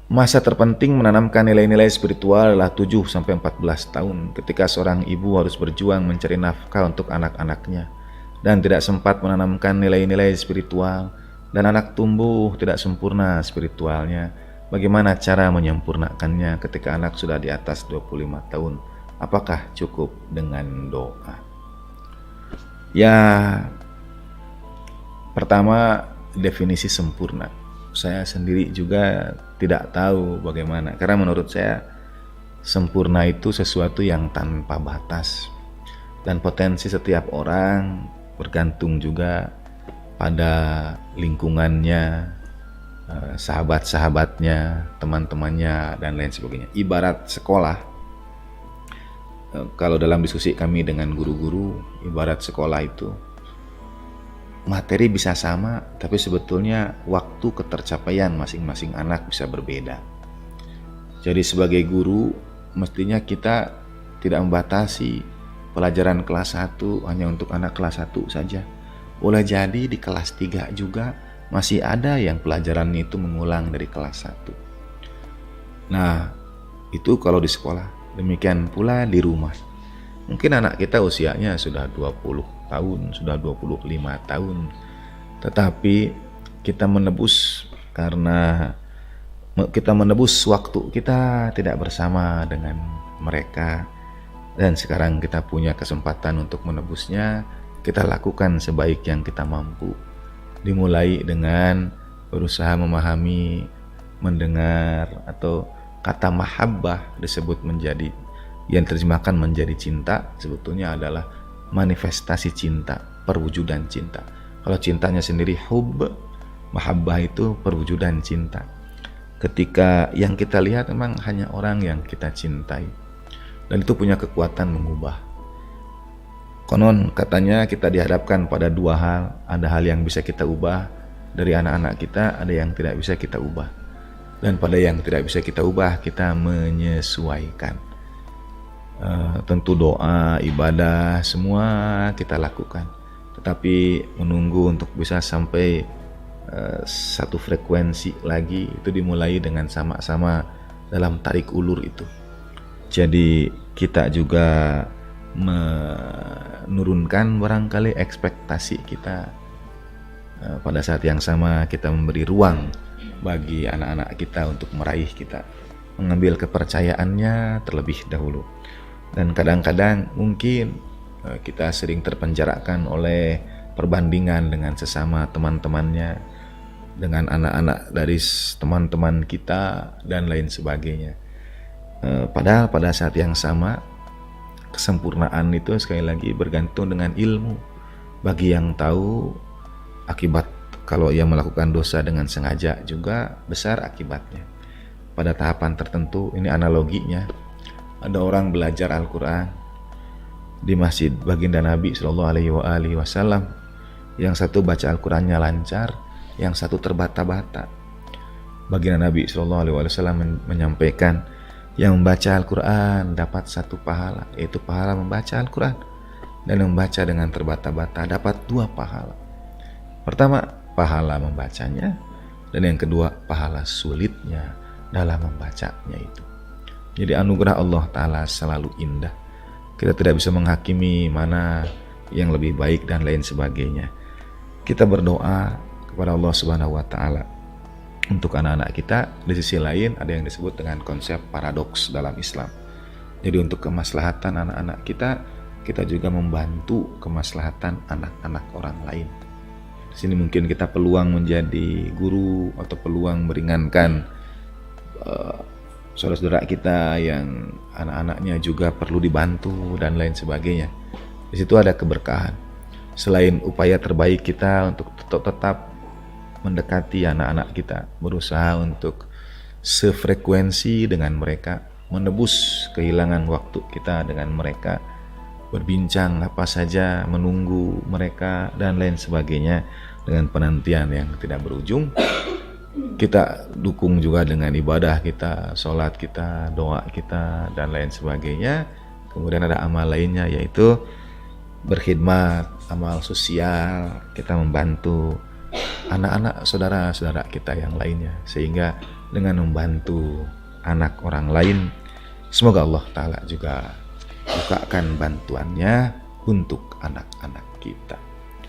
Masa terpenting menanamkan nilai-nilai spiritual adalah 7-14 tahun ketika seorang ibu harus berjuang mencari nafkah untuk anak-anaknya dan tidak sempat menanamkan nilai-nilai spiritual dan anak tumbuh tidak sempurna spiritualnya. Bagaimana cara menyempurnakannya ketika anak sudah di atas 25 tahun? Apakah cukup dengan doa? Ya, pertama definisi sempurna. Saya sendiri juga tidak tahu bagaimana, karena menurut saya sempurna itu sesuatu yang tanpa batas dan potensi setiap orang bergantung juga pada lingkungannya, sahabat-sahabatnya, teman-temannya dan lain sebagainya. Ibarat sekolah, kalau dalam diskusi kami dengan guru-guru, ibarat sekolah itu materi bisa sama, tapi sebetulnya waktu ketercapaian masing-masing anak bisa berbeda. Jadi sebagai guru, mestinya kita tidak membatasi pelajaran kelas 1 hanya untuk anak kelas 1 saja. Boleh jadi di kelas 3 juga masih ada yang pelajarannya itu mengulang dari kelas 1. Nah, itu kalau di sekolah. Demikian pula di rumah. Mungkin anak kita usianya sudah 20 tahun, sudah 25 tahun. Tetapi kita menebus karena kita menebus waktu kita tidak bersama dengan mereka. Dan sekarang kita punya kesempatan untuk menebusnya, kita lakukan sebaik yang kita mampu. Dimulai dengan berusaha memahami, mendengar, atau kata mahabbah disebut menjadi, yang terjemahkan menjadi cinta, sebetulnya adalah manifestasi cinta, perwujudan cinta. Kalau cintanya sendiri hub, mahabbah itu perwujudan cinta. Ketika yang kita lihat memang hanya orang yang kita cintai, dan itu punya kekuatan mengubah. Konon katanya kita dihadapkan pada dua hal, ada hal yang bisa kita ubah dari anak-anak kita, ada yang tidak bisa kita ubah. Dan pada yang tidak bisa kita ubah, kita menyesuaikan. Tentu doa, ibadah, semua kita lakukan. Tetapi menunggu untuk bisa sampai satu frekuensi lagi, itu dimulai dengan sama-sama dalam tarik ulur itu. Jadi kita juga menurunkan barangkali ekspektasi kita. Pada saat yang sama kita memberi ruang bagi anak-anak kita untuk meraih kita, mengambil kepercayaannya terlebih dahulu. Dan kadang-kadang mungkin kita sering terpenjarakan oleh perbandingan dengan sesama teman-temannya, dengan anak-anak dari teman-teman kita dan lain sebagainya. Padahal pada saat yang sama kesempurnaan itu sekali lagi bergantung dengan ilmu. Bagi yang tahu akibat kalau ia melakukan dosa dengan sengaja juga besar akibatnya. Pada tahapan tertentu, ini analoginya, ada orang belajar Al-Quran di masjid baginda Nabi Shallallahu Alaihi Wasallam. Yang satu baca Al-Qurannya lancar, yang satu terbata-bata. Baginda Nabi Shallallahu Alaihi Wasallam menyampaikan, yang membaca Al-Quran dapat satu pahala, yaitu pahala membaca Al-Quran, dan yang membaca dengan terbata-bata dapat 2 pahala. Pertama, pahala membacanya, dan yang kedua, pahala sulitnya dalam membacanya itu. Jadi anugerah Allah Ta'ala selalu indah. Kita tidak bisa menghakimi mana yang lebih baik dan lain sebagainya. Kita berdoa kepada Allah Subhanahu wa Ta'ala untuk anak-anak kita. Di sisi lain ada yang disebut dengan konsep paradoks dalam Islam. Jadi untuk kemaslahatan anak-anak kita, kita juga membantu kemaslahatan anak-anak orang lain. Di sini mungkin kita peluang menjadi guru atau peluang meringankan saudara-saudara kita yang anak-anaknya juga perlu dibantu dan lain sebagainya. Di situ ada keberkahan. Selain upaya terbaik kita untuk tetap mendekati anak-anak kita, berusaha untuk sefrekuensi dengan mereka, menebus kehilangan waktu kita dengan mereka, berbincang apa saja, menunggu mereka dan lain sebagainya dengan penantian yang tidak berujung. Kita dukung juga dengan ibadah kita, sholat kita, doa kita dan lain sebagainya. Kemudian ada amal lainnya, yaitu berkhidmat, amal sosial. Kita membantu anak-anak saudara-saudara kita yang lainnya, sehingga dengan membantu anak orang lain. Semoga Allah Ta'ala juga bukakan bantuannya untuk anak-anak kita.